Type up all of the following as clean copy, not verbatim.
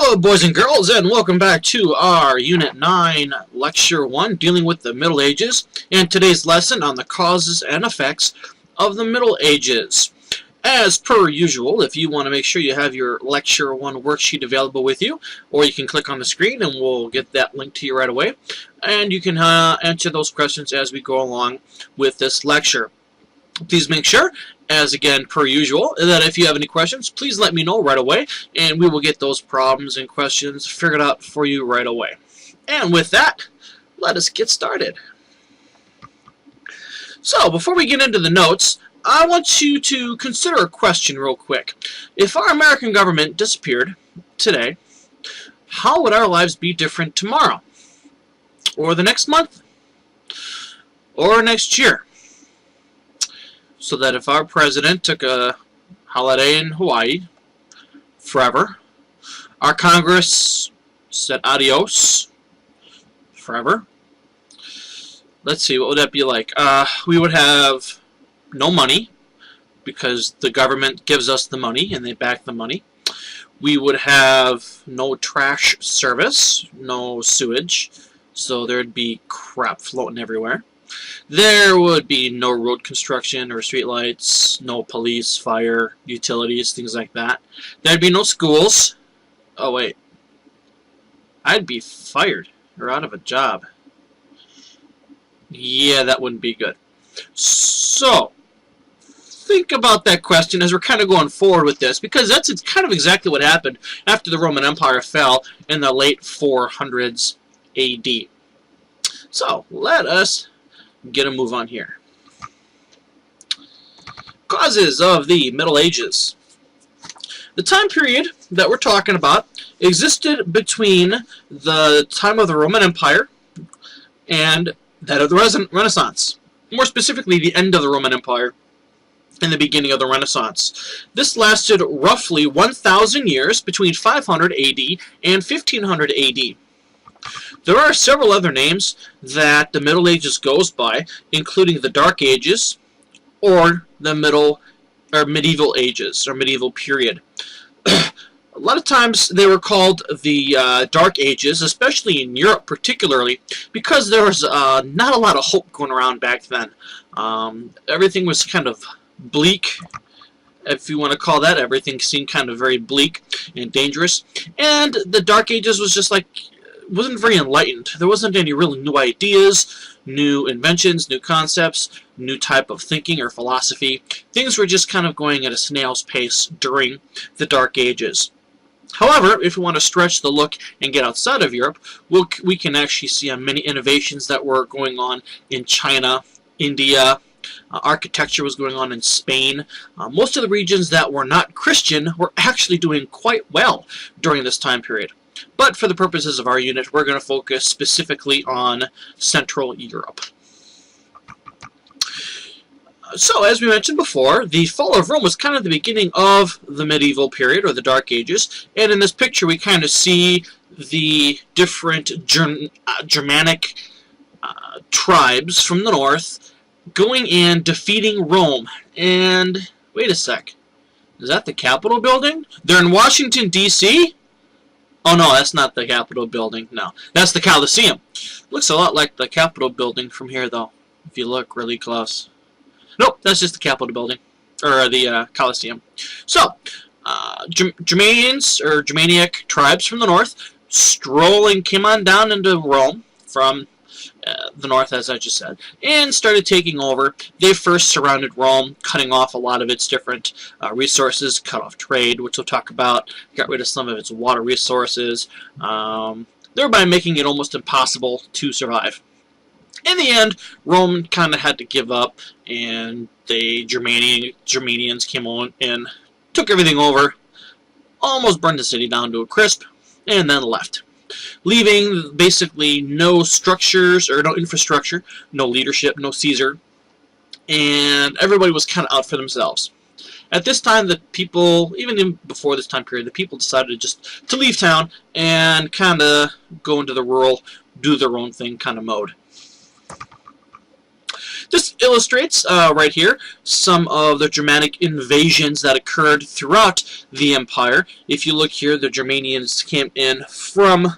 Hello, boys and girls, and welcome back to our Unit 9, Lecture 1, dealing with the Middle Ages, and today's lesson on the causes and effects of the Middle Ages. As per usual, if you want to make sure you have your Lecture 1 worksheet available with you, or you can click on the screen and we'll get that link to you right away, and you can answer those questions as we go along with this lecture. Please make sure, as again per usual, that if you have any questions, please let me know right away, and we will get those problems and questions figured out for you right away. And with that, let us get started. So, before we get into the notes, I want you to consider a question real quick. If our American government disappeared today, how would our lives be different tomorrow? Or the next month? Or next year? So that if our president took a holiday in Hawaii forever, our Congress said adios forever, let's see, what would that be like? We would have no money because the government gives us the money and they back the money. We would have no trash service, no sewage, so there'd be crap floating everywhere. There would be no road construction or streetlights, no police, fire, utilities, things like that. There'd be no schools. Oh, wait. I'd be fired or out of a job. Yeah, that wouldn't be good. So, think about that question as we're kind of going forward with this, because it's kind of exactly what happened after the Roman Empire fell in the late 400s AD. So, let us get a move on here. Causes of the Middle Ages. The time period that we're talking about existed between the time of the Roman Empire and that of the Renaissance. More specifically, the end of the Roman Empire and the beginning of the Renaissance. This lasted roughly 1,000 years between 500 AD and 1500 AD. There are several other names that the Middle Ages goes by, including the Dark Ages or the Medieval Ages or Medieval period. A lot of times they were called the Dark Ages, especially in Europe particularly, because there was not a lot of hope going around back then. Everything was kind of bleak, if you want to call that. Everything seemed kind of very bleak and dangerous. And the Dark Ages was just like, wasn't very enlightened. There wasn't any really new ideas, new inventions, new concepts, new type of thinking or philosophy. Things were just kind of going at a snail's pace during the Dark Ages. However, if we want to stretch the look and get outside of Europe, we can actually see many innovations that were going on in China, India. Architecture was going on in Spain. Most of the regions that were not Christian were actually doing quite well during this time period. But for the purposes of our unit, we're going to focus specifically on Central Europe. So, as we mentioned before, the fall of Rome was kind of the beginning of the medieval period, or the Dark Ages. And in this picture, we kind of see the different Germanic tribes from the north going and defeating Rome. And, wait a sec, is that the Capitol building? They're in Washington, D.C.? Oh no, that's not the Capitol building. No, that's the Coliseum. Looks a lot like the Capitol building from here, though, if you look really close. Nope, that's just the Capitol building, or the Coliseum. So, Germanians, or Germanic tribes from the north, came on down into Rome from the north, as I just said, and started taking over. They first surrounded Rome, cutting off a lot of its different resources, cut off trade, which we'll talk about, got rid of some of its water resources, thereby making it almost impossible to survive. In the end, Rome kind of had to give up, and the Germanians came on and took everything over, almost burned the city down to a crisp, and then left, leaving basically no structures or no infrastructure, no leadership, no Caesar, and everybody was kind of out for themselves. At this time, the people, even before this time period, the people decided just to leave town and kind of go into the rural, do their own thing kind of mode. This illustrates right here some of the Germanic invasions that occurred throughout the empire. If you look here, the Germanians came in from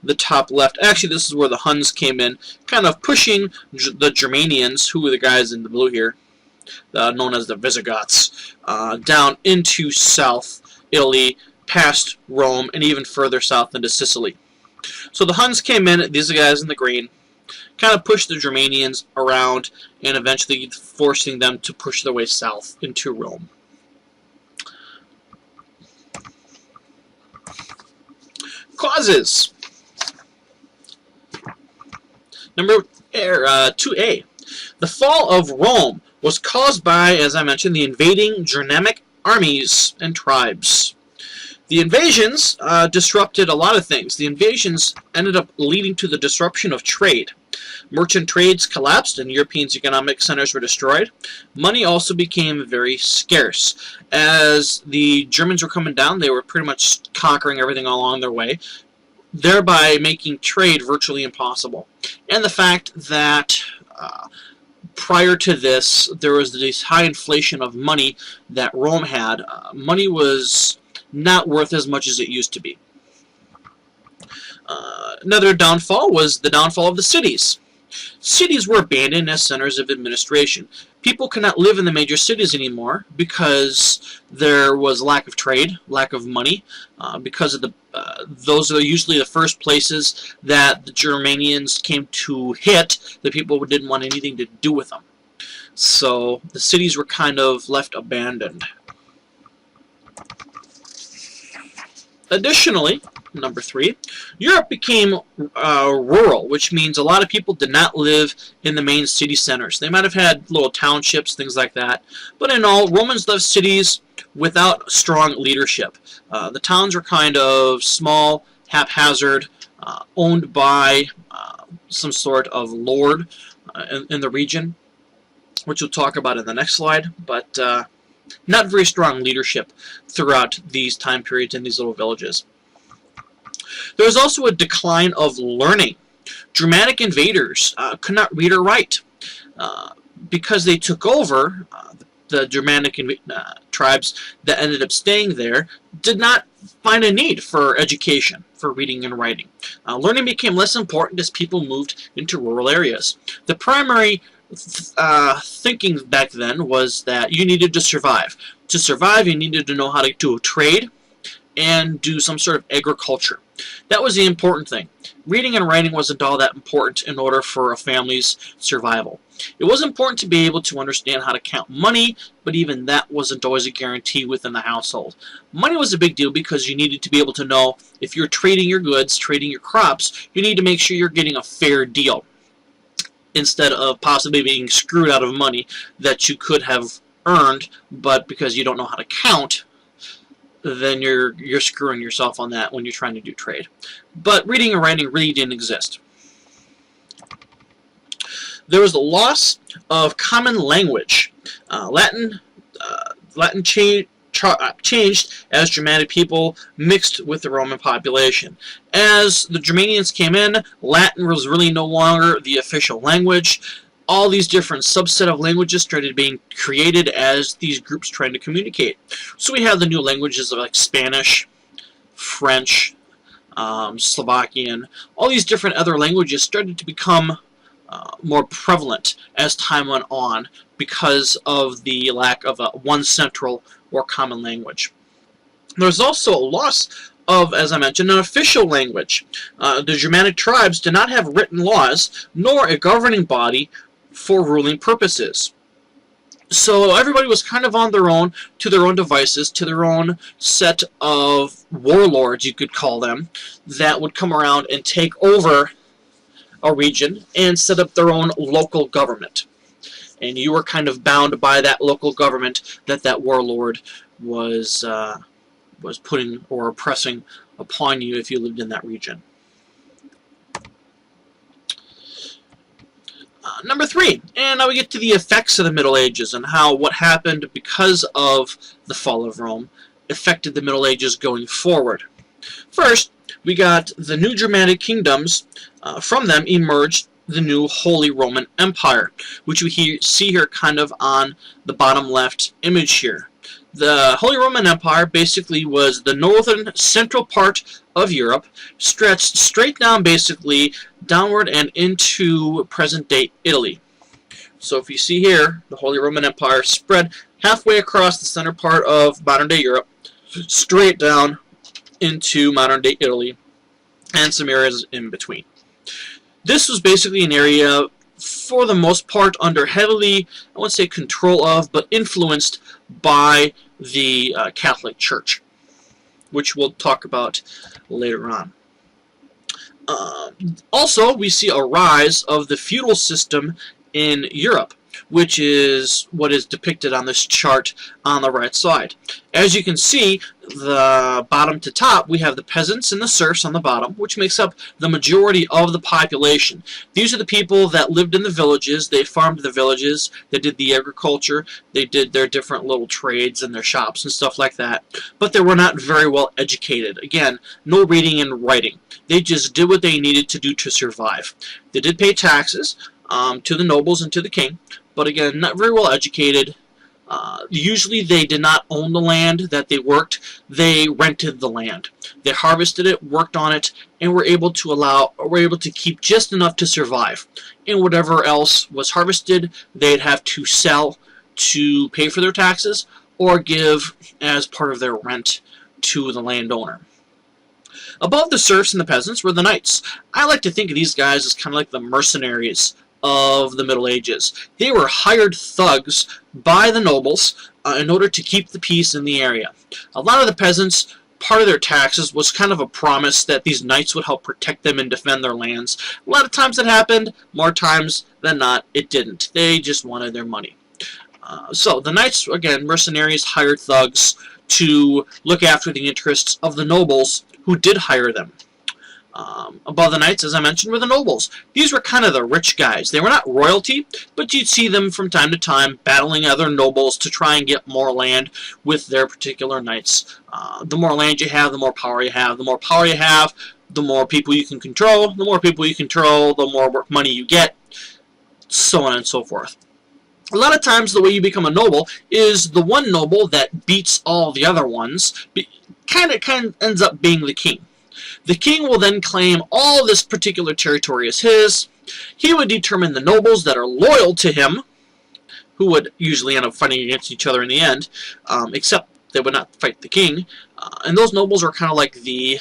the top left. Actually, this is where the Huns came in, kind of pushing the Germanians, who are the guys in the blue here, known as the Visigoths, down into South Italy, past Rome, and even further south into Sicily. So the Huns came in, these are the guys in the green, kind of pushed the Germanians around, and eventually forcing them to push their way south into Rome. Causes. Number 2A. The fall of Rome was caused by, as I mentioned, the invading Germanic armies and tribes. The invasions disrupted a lot of things. The invasions ended up leading to the disruption of trade. Merchant trades collapsed and European economic centers were destroyed. Money also became very scarce. As the Germans were coming down, they were pretty much conquering everything along their way, thereby making trade virtually impossible. And the fact that prior to this, there was this high inflation of money that Rome had. Money was not worth as much as it used to be. Another downfall was the downfall of the cities. Cities were abandoned as centers of administration. People could not live in the major cities anymore because there was lack of trade, lack of money, because of those are usually the first places that the Germanians came to hit. The people didn't want anything to do with them. So the cities were kind of left abandoned. Additionally, number 3, Europe became rural, which means a lot of people did not live in the main city centers. They might have had little townships, things like that. But in all, Romans left cities without strong leadership. The towns were kind of small, haphazard, owned by some sort of lord in the region, which we'll talk about in the next slide. But not very strong leadership throughout these time periods in these little villages. There was also a decline of learning. Germanic invaders could not read or write. Because they took over, the Germanic tribes that ended up staying there did not find a need for education, for reading and writing. Learning became less important as people moved into rural areas. The primary thinking back then was that you needed to survive. To survive, you needed to know how to do a trade and do some sort of agriculture. That was the important thing. Reading and writing wasn't all that important in order for a family's survival. It was important to be able to understand how to count money, but even that wasn't always a guarantee within the household. Money was a big deal because you needed to be able to know if you're trading your goods, trading your crops, you need to make sure you're getting a fair deal, instead of possibly being screwed out of money that you could have earned, but because you don't know how to count, then you're screwing yourself on that when you're trying to do trade. But reading and writing really didn't exist. There was a loss of common language. Latin changed as Germanic people mixed with the Roman population. As the Germanians came in, Latin was really no longer the official language. All these different subset of languages started being created as these groups tried to communicate. So we have the new languages like Spanish, French, Slovakian. All these different other languages started to become more prevalent as time went on because of the lack of one central or common language. There's also a loss of, as I mentioned, an official language. The Germanic tribes did not have written laws nor a governing body for ruling purposes. So everybody was kind of on their own, to their own devices, to their own set of warlords, you could call them, that would come around and take over a region and set up their own local government. And you were kind of bound by that local government that warlord was putting or oppressing upon you if you lived in that region. Number 3, and now we get to the effects of the Middle Ages and how what happened because of the fall of Rome affected the Middle Ages going forward. First, we got the new Germanic kingdoms. From them emerged the new Holy Roman Empire, which we see here kind of on the bottom left image here. The Holy Roman Empire basically was the northern central part of Europe, stretched straight down basically downward and into present-day Italy. So if you see here, the Holy Roman Empire spread halfway across the center part of modern-day Europe, straight down into modern-day Italy, and some areas in between. This was basically an area, for the most part, under heavily, I won't say control of, but influenced by the Catholic Church, which we'll talk about later on. Also, we see a rise of the feudal system in Europe, which is what is depicted on this chart on the right side. As you can see, the bottom to top, we have the peasants and the serfs on the bottom, which makes up the majority of the population. These are the people that lived in the villages. They farmed the villages. They did the agriculture. They did their different little trades and their shops and stuff like that. But they were not very well educated. Again, no reading and writing. They just did what they needed to do to survive. They did pay taxes to the nobles and to the king, but again, not very well educated. Usually they did not own the land that they worked. They rented the land. They harvested it, worked on it, and were able to keep just enough to survive. And whatever else was harvested, they'd have to sell to pay for their taxes or give as part of their rent to the landowner. Above the serfs and the peasants were the knights. I like to think of these guys as kind of like the mercenaries of the Middle Ages. They were hired thugs by the nobles in order to keep the peace in the area. A lot of the peasants, part of their taxes was kind of a promise that these knights would help protect them and defend their lands. A lot of times it happened, more times than not it didn't. They just wanted their money. So the knights, again, mercenaries, hired thugs to look after the interests of the nobles who did hire them. Above the knights, as I mentioned, were the nobles. These were kind of the rich guys. They were not royalty, but you'd see them from time to time battling other nobles to try and get more land with their particular knights. The more land you have, the more power you have. The more power you have, the more people you can control. The more people you control, the more money you get, so on and so forth. A lot of times the way you become a noble is the one noble that beats all the other ones kind of ends up being the king. The king will then claim all this particular territory as his. He would determine the nobles that are loyal to him, who would usually end up fighting against each other in the end, except they would not fight the king. And those nobles are kind of like the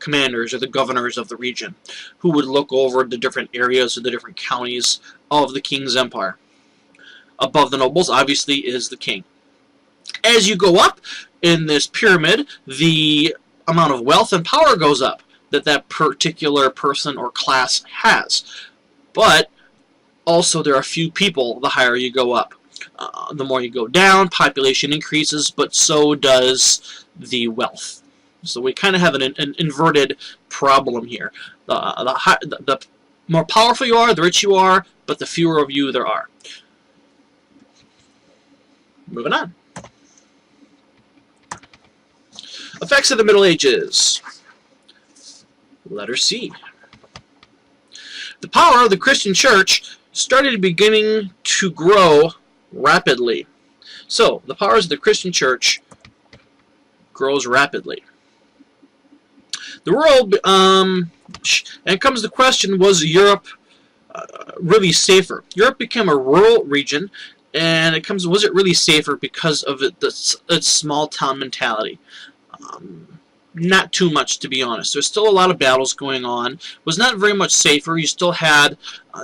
commanders or the governors of the region, who would look over the different areas or the different counties of the king's empire. Above the nobles, obviously, is the king. As you go up in this pyramid, the amount of wealth and power goes up that that particular person or class has. But also there are few people the higher you go up. The more you go down, population increases, but so does the wealth. So we kind of have an inverted problem here. The more powerful you are, the richer you are, but the fewer of you there are. Moving on. Effects of the Middle Ages. Letter C. The power of the Christian Church started beginning to grow rapidly. So, the powers of the Christian Church grows rapidly. The world, and it comes to the question, was Europe really safer? Europe became a rural region, and it comes, was it really safer because of its small town mentality? Not too much, to be honest. There's still a lot of battles going on. It was not very much safer. You still had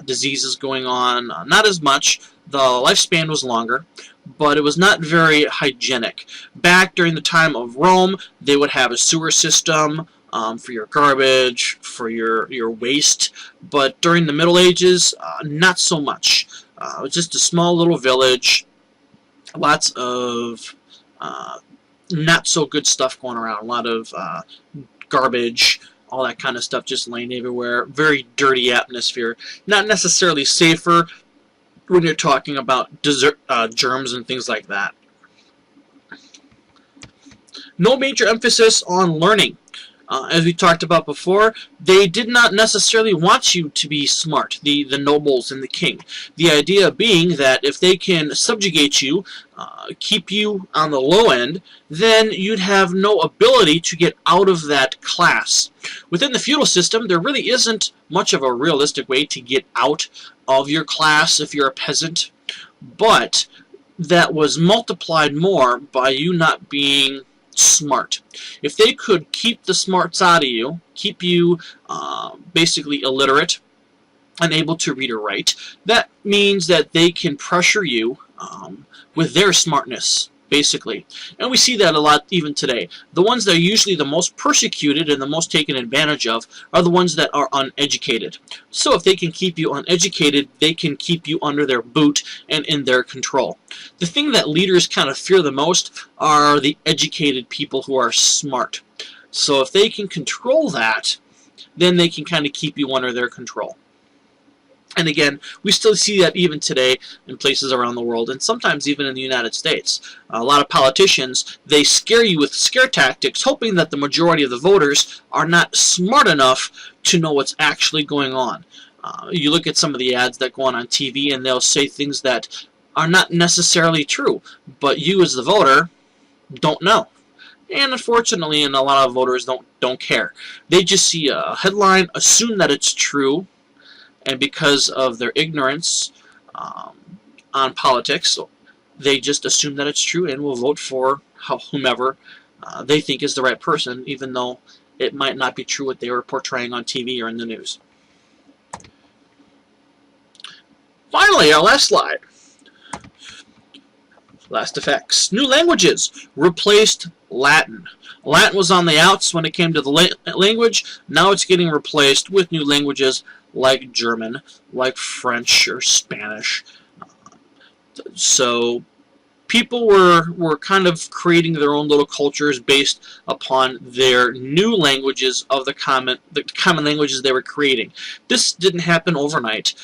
diseases going on. Not as much. The lifespan was longer, but it was not very hygienic. Back during the time of Rome, they would have a sewer system for your garbage, for your waste. But during the Middle Ages, not so much. It was just a small little village. Lots of not so good stuff going around. A lot of garbage, all that kind of stuff just laying everywhere. Very dirty atmosphere. Not necessarily safer when you're talking about germs and things like that. No major emphasis on learning. As we talked about before, they did not necessarily want you to be smart, the nobles and the king. The idea being that if they can subjugate you, keep you on the low end, then you'd have no ability to get out of that class. Within the feudal system, there really isn't much of a realistic way to get out of your class if you're a peasant, but that was multiplied more by you not being smart. If they could keep the smarts out of you, keep you basically illiterate, unable to read or write, that means that they can pressure you with their smartness, basically. And we see that a lot even today. The ones that are usually the most persecuted and the most taken advantage of are the ones that are uneducated. So if they can keep you uneducated, they can keep you under their boot and in their control. The thing that leaders kind of fear the most are the educated people who are smart. So if they can control that, then they can kind of keep you under their control. And again, we still see that even today in places around the world, and sometimes even in the United States. A lot of politicians, they scare you with scare tactics, hoping that the majority of the voters are not smart enough to know what's actually going on. You look at some of the ads that go on TV, and they'll say things that are not necessarily true, but you as the voter don't know. And unfortunately, a lot of voters don't care. They just see a headline, assume that it's true, and because of their ignorance on politics, they just assume that it's true and will vote for whomever they think is the right person, even though it might not be true what they were portraying on TV or in the news. Finally, our last slide. Last effects. New languages replaced Latin. Latin was on the outs when it came to the language. Now it's getting replaced with new languages like German, like French or Spanish. So people were kind of creating their own little cultures based upon their new languages of the common languages they were creating. This didn't happen overnight.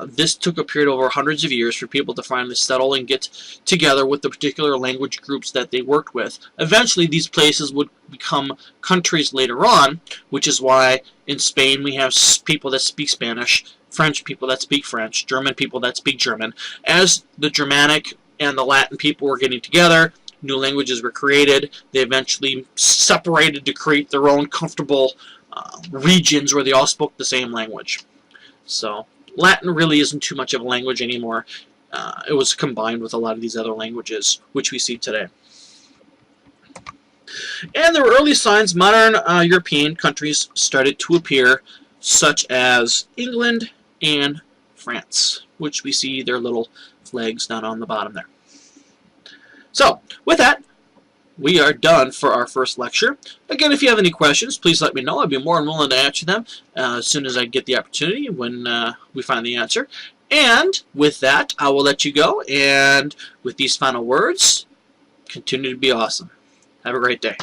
This took a period over hundreds of years for people to finally settle and get together with the particular language groups that they worked with. Eventually, these places would become countries later on, which is why in Spain we have people that speak Spanish, French people that speak French, German people that speak German. As the Germanic and the Latin people were getting together, new languages were created. They eventually separated to create their own comfortable regions where they all spoke the same language. So Latin really isn't too much of a language anymore. It was combined with a lot of these other languages, which we see today. And there were early signs modern European countries started to appear, such as England and France, which we see their little flags down on the bottom there. So, with that, we are done for our first lecture. Again, if you have any questions, please let me know. I'd be more than willing to answer them as soon as I get the opportunity when we find the answer. And with that, I will let you go. And with these final words, continue to be awesome. Have a great day.